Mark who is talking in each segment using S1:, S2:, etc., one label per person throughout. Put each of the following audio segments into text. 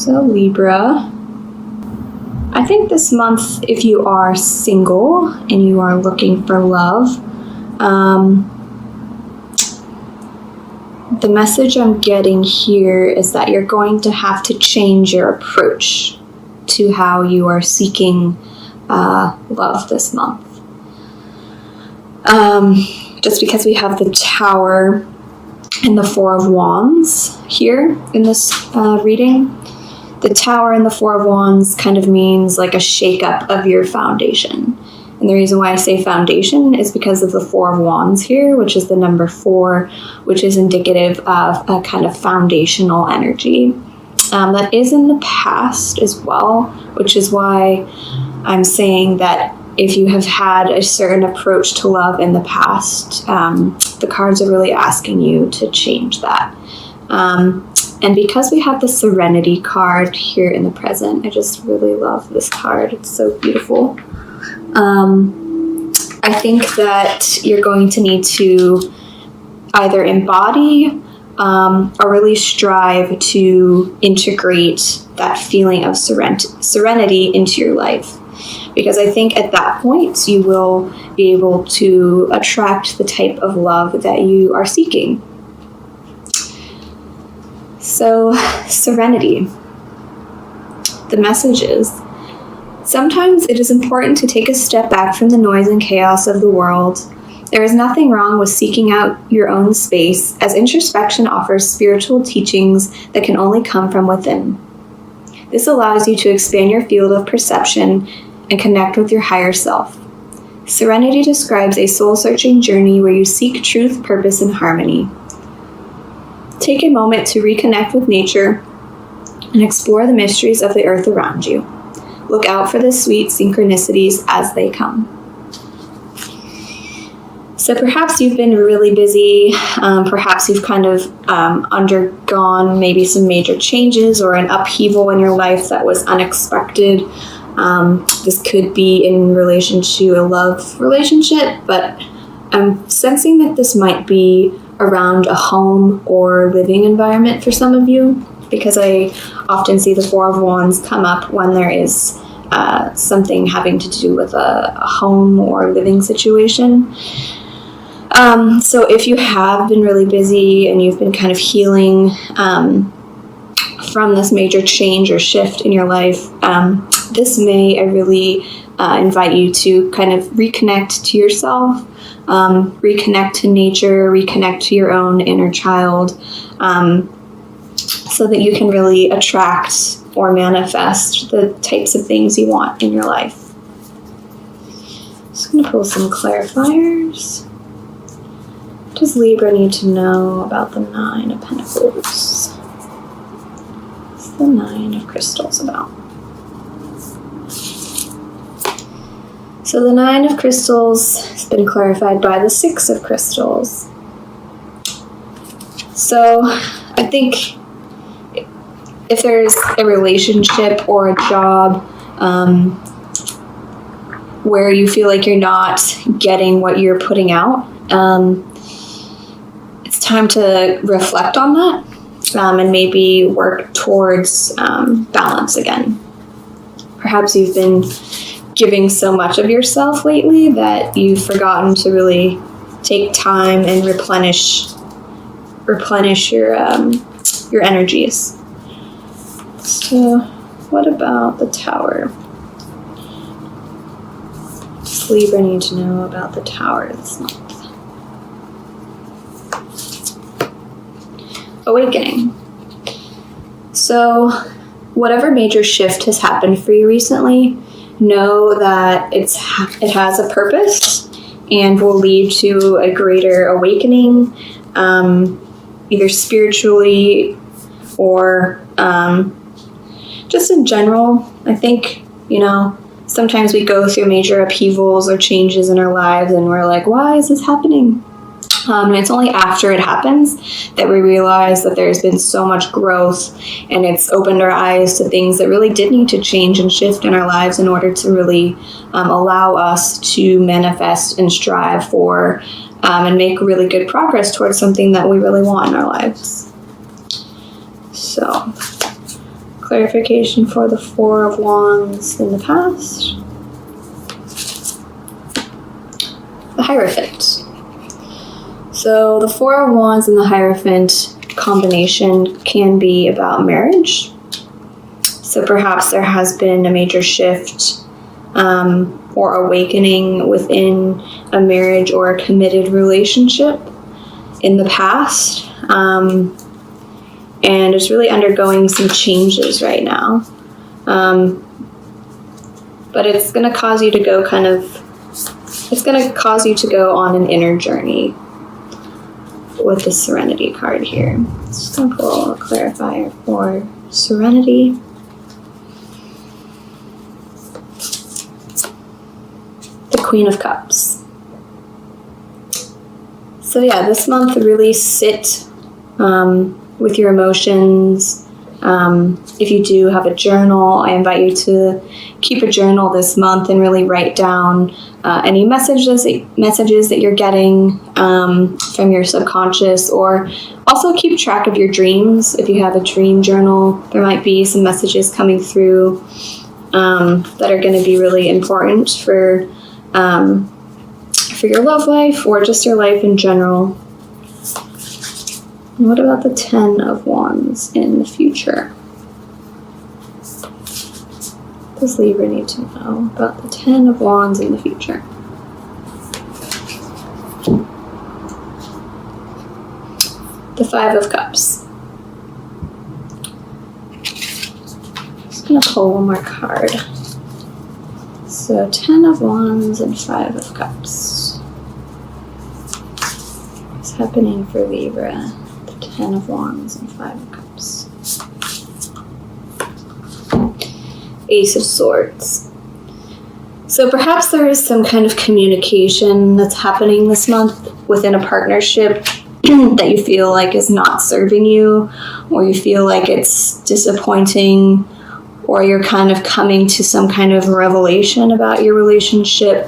S1: So Libra, I think this month, if you are single and you are looking for love, the message I'm getting here is that you're going to have to change your approach to how you are seeking love this month. Just because we have the Tower and the Four of Wands here in this reading, the Tower and the Four of Wands kind of means like a shakeup of your foundation. And the reason why I say foundation is because of the Four of Wands here, which is the number 4, which is indicative of a kind of foundational energy. That is in the past as well, which is why I'm saying that if you have had a certain approach to love in the past, the cards are really asking you to change that. And because we have the Serenity card here in the present, I just really love this card. It's so beautiful. I think that you're going to need to either embody or really strive to integrate that feeling of serenity into your life. Because I think at that point, you will be able to attract the type of love that you are seeking. So, serenity. The message is, sometimes it is important to take a step back from the noise and chaos of the world. There is nothing wrong with seeking out your own space, as introspection offers spiritual teachings that can only come from within. This allows you to expand your field of perception and connect with your higher self. Serenity describes a soul-searching journey where you seek truth, purpose, and harmony. Take a moment to reconnect with nature and explore the mysteries of the earth around you. Look out for the sweet synchronicities as they come. So perhaps you've been really busy, perhaps you've kind of undergone maybe some major changes or an upheaval in your life that was unexpected. This could be in relation to a love relationship, but I'm sensing that this might be around a home or living environment for some of you, because I often see the Four of Wands come up when there is something having to do with a home or living situation. So if you have been really busy and you've been kind of healing from this major change or shift in your life, this may really invite you to kind of reconnect to yourself, reconnect to nature, reconnect to your own inner child, so that you can really attract or manifest the types of things you want in your life. Just going to pull some clarifiers. What does Libra need to know about the Nine of Pentacles? What's the Nine of Crystals about? So the Nine of Crystals has been clarified by the Six of Crystals. So I think if there's a relationship or a job where you feel like you're not getting what you're putting out, it's time to reflect on that and maybe work towards balance again. Perhaps you've been giving so much of yourself lately that you've forgotten to really take time and replenish your energies. So, what about the Tower? Does Libra need to know about the Tower this month? Awakening. So, whatever major shift has happened for you recently, know that it has a purpose and will lead to a greater awakening, either spiritually or just in general. I think, sometimes we go through major upheavals or changes in our lives and we're like, why is this happening? And it's only after it happens that we realize that there's been so much growth, and it's opened our eyes to things that really did need to change and shift in our lives in order to really allow us to manifest and strive for and make really good progress towards something that we really want in our lives. So, clarification for the Four of Wands in the past. The Hierophant. So the Four of Wands and the Hierophant combination can be about marriage. So perhaps there has been a major shift or awakening within a marriage or a committed relationship in the past. And it's really undergoing some changes right now. But it's going to cause you to go on an inner journey with the Serenity card here. Just going to pull a clarifier for Serenity. The Queen of Cups. So yeah, this month really sit with your emotions. If you do have a journal, I invite you to keep a journal this month and really write down any messages that you're getting from your subconscious, or also keep track of your dreams. If you have a dream journal, there might be some messages coming through that are going to be really important for your love life or just your life in general. And what about the Ten of Wands in the future? What does Libra need to know about the Ten of Wands in the future? The Five of Cups. Just going to pull one more card. So 10 of Wands and 5 of Cups. What's happening for Libra? The 10 of Wands and 5 of Cups. Ace of Swords. So perhaps there is some kind of communication that's happening this month within a partnership that you feel like is not serving you, or you feel like it's disappointing, or you're kind of coming to some kind of revelation about your relationship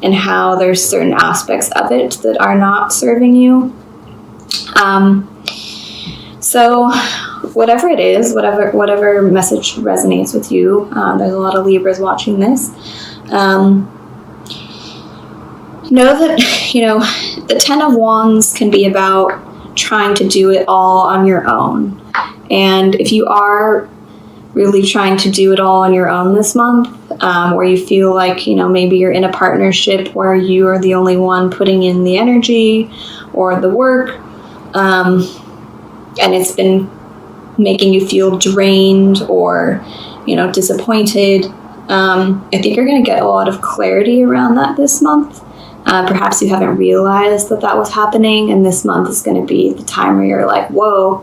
S1: and how there's certain aspects of it that are not serving you. So whatever it is, whatever message resonates with you, there's a lot of Libras watching this. Know that, the 10 of Wands can be about trying to do it all on your own. And if you are really trying to do it all on your own this month, where you feel like, maybe you're in a partnership where you are the only one putting in the energy or the work, and it's been making you feel drained or, disappointed, I think you're going to get a lot of clarity around that this month. Perhaps you haven't realized that was happening, and this month is going to be the time where you're like, whoa,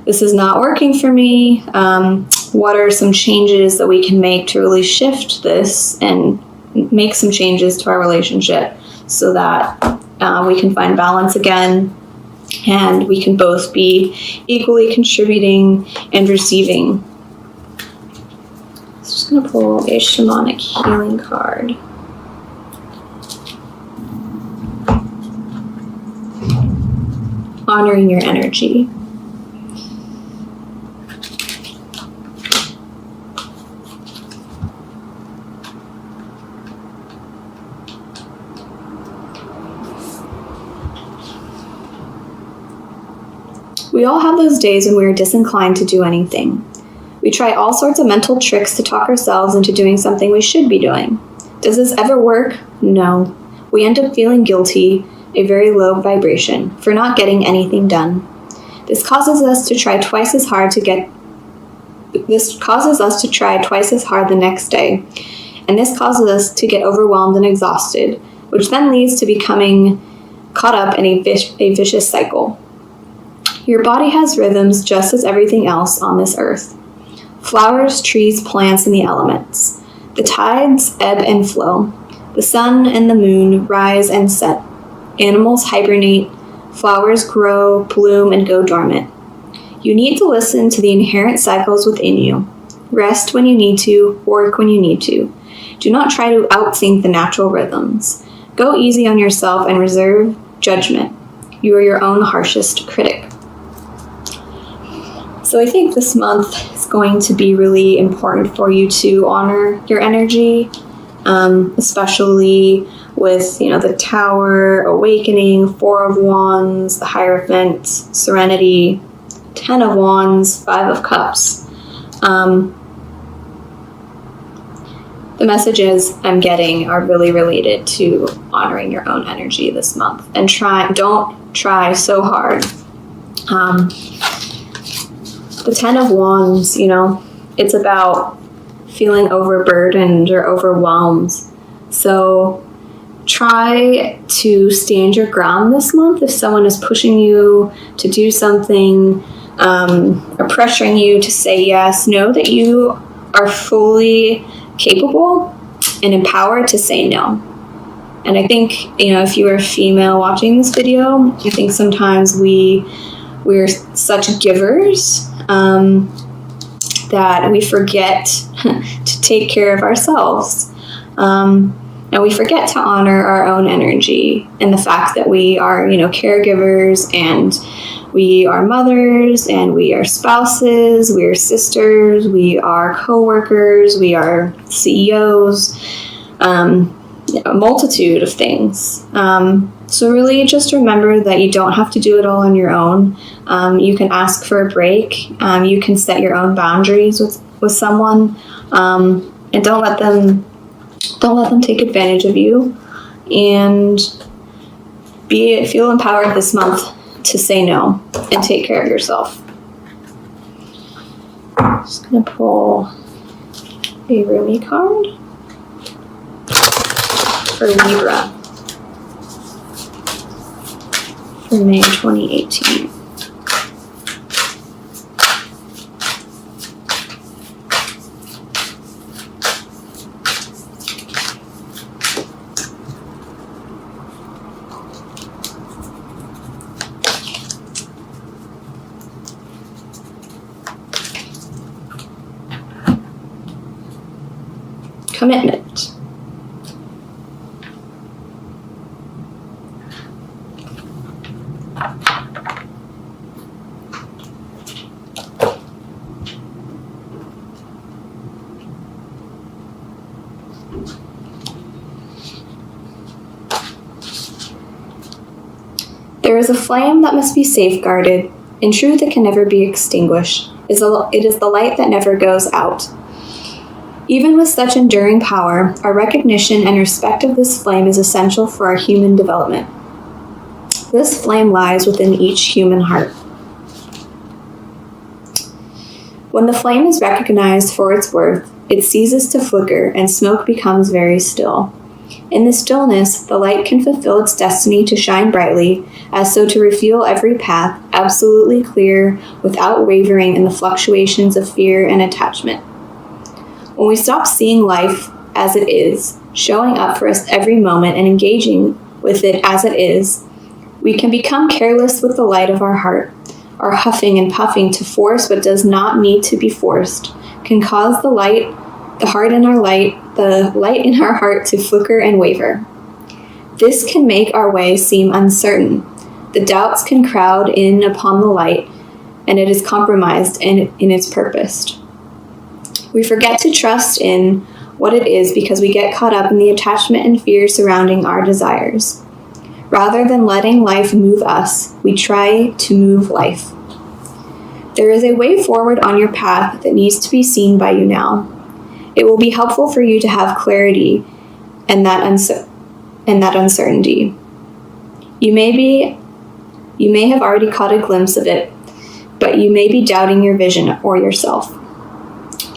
S1: this is not working for me. What are some changes that we can make to really shift this and make some changes to our relationship so that we can find balance again and we can both be equally contributing and receiving. So I'm just going to pull a shamanic healing card. Honoring your energy. We all have those days when we are disinclined to do anything. We try all sorts of mental tricks to talk ourselves into doing something we should be doing. Does this ever work? No. We end up feeling guilty, a very low vibration, for not getting anything done. This causes us to try twice as hard the next day, and this causes us to get overwhelmed and exhausted, which then leads to becoming caught up in a vicious cycle. Your body has rhythms just as everything else on this earth. Flowers, trees, plants, and the elements. The tides ebb and flow. The sun and the moon rise and set. Animals hibernate. Flowers grow, bloom, and go dormant. You need to listen to the inherent cycles within you. Rest when you need to, work when you need to. Do not try to outthink the natural rhythms. Go easy on yourself and reserve judgment. You are your own harshest critic. So I think this month is going to be really important for you to honor your energy, especially with, the Tower, Awakening, Four of Wands, the Hierophant, Serenity, 10 of Wands, 5 of Cups. The messages I'm getting are really related to honoring your own energy this month. And don't try so hard. The 10 of Wands, it's about feeling overburdened or overwhelmed. So try to stand your ground this month. If someone is pushing you to do something or pressuring you to say yes, know that you are fully capable and empowered to say no. And I think, if you are a female watching this video, I think sometimes we're such givers that we forget to take care of ourselves. And we forget to honor our own energy and the fact that we are, caregivers, and we are mothers, and we are spouses, we are sisters, we are co-workers, we are CEOs, a multitude of things. So really just remember that you don't have to do it all on your own. You can ask for a break. You can set your own boundaries with someone, and don't let them take advantage of you, and feel empowered this month to say no and take care of yourself. Just gonna pull a Rumi card for Libra for May 2018. Commitment. There is a flame that must be safeguarded. In truth, it can never be extinguished. It is the light that never goes out. Even with such enduring power, our recognition and respect of this flame is essential for our human development. This flame lies within each human heart. When the flame is recognized for its worth, it ceases to flicker and smoke becomes very still. In the stillness, the light can fulfill its destiny to shine brightly, as so to reveal every path absolutely clear without wavering in the fluctuations of fear and attachment. When we stop seeing life as it is, showing up for us every moment and engaging with it as it is, we can become careless with the light of our heart. Our huffing and puffing to force what does not need to be forced can cause the light in our heart to flicker and waver. This can make our way seem uncertain. The doubts can crowd in upon the light, and it is compromised in its purpose. We forget to trust in what it is because we get caught up in the attachment and fear surrounding our desires. Rather than letting life move us, we try to move life. There is a way forward on your path that needs to be seen by you now. It will be helpful for you to have clarity and that uncertainty. You may have already caught a glimpse of it, but you may be doubting your vision or yourself.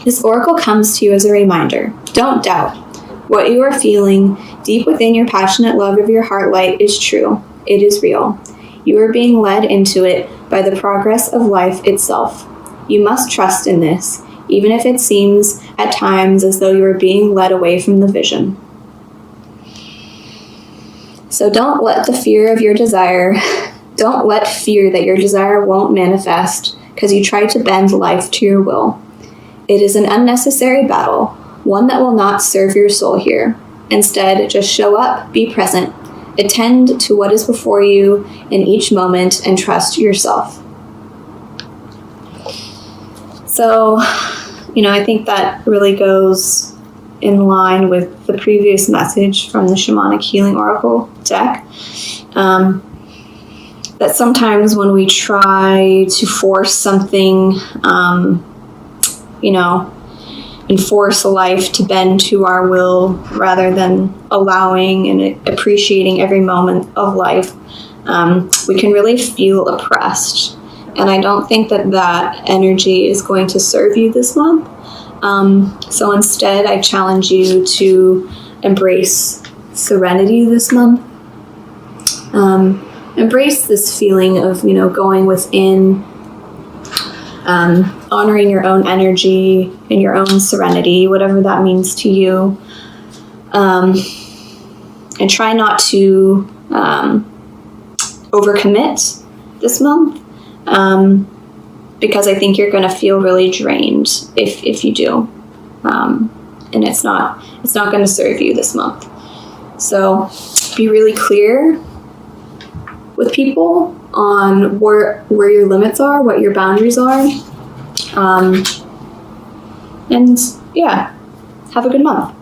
S1: This oracle comes to you as a reminder. Don't doubt. What you are feeling deep within your passionate love of your heart light is true. It is real. You are being led into it by the progress of life itself. You must trust in this, even if it seems at times as though you are being led away from the vision. So don't let fear that your desire won't manifest because you try to bend life to your will. It is an unnecessary battle, one that will not serve your soul here. Instead, just show up, be present, attend to what is before you in each moment, and trust yourself. So, I think that really goes in line with the previous message from the Shamanic Healing Oracle deck. That sometimes when we try to force something, and force life to bend to our will rather than allowing and appreciating every moment of life, we can really feel oppressed. And I don't think that energy is going to serve you this month. So instead, I challenge you to embrace serenity this month. Embrace this feeling of, going within, honoring your own energy and your own serenity, whatever that means to you. And try not to overcommit this month, because I think you're going to feel really drained if you do. And it's not going to serve you this month. So be really clear with people on where your limits are, what your boundaries are. And yeah, have a good month.